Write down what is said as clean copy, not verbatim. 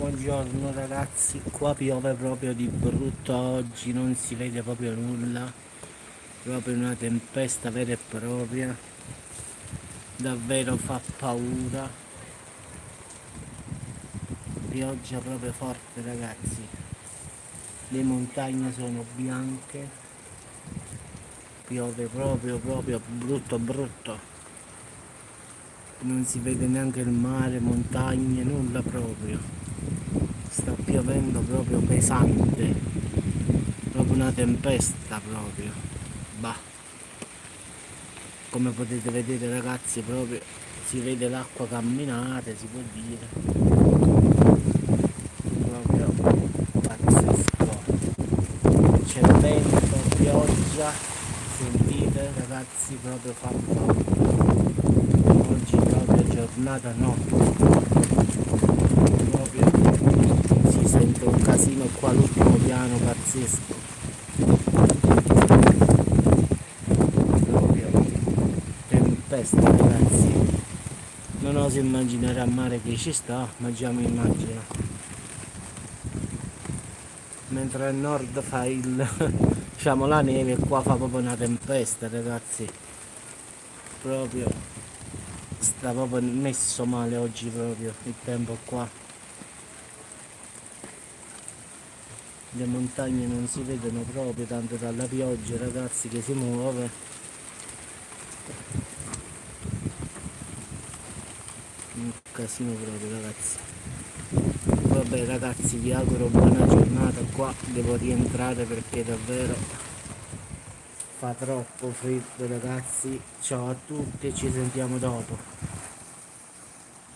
Buongiorno ragazzi, qua piove proprio di brutto oggi, non si vede proprio nulla, proprio una tempesta vera e propria, davvero fa paura, pioggia proprio forte ragazzi, le montagne sono bianche, piove proprio brutto brutto, non si vede neanche il mare, montagne, nulla proprio, sta piovendo proprio pesante. Proprio una tempesta proprio. Bah, come potete vedere ragazzi proprio si vede l'acqua camminare, si può dire. Proprio pazzesco. C'è vento, pioggia, sentite ragazzi proprio fa paura. Oggi proprio giornata notte. Proprio si sente un casino qua all'ultimo piano pazzesco. Tempesta ragazzi, non oso immaginare a mare che ci sta, ma già mi immagino, mentre al nord fa diciamo la neve, e qua fa proprio una tempesta ragazzi, proprio sta proprio messo male oggi proprio il tempo qua, le montagne non si vedono proprio tanto dalla pioggia ragazzi che si muove, un casino proprio ragazzi. Vabbè ragazzi, vi auguro buona giornata, qua devo rientrare perché davvero fa troppo freddo ragazzi. Ciao a tutti e ci sentiamo dopo.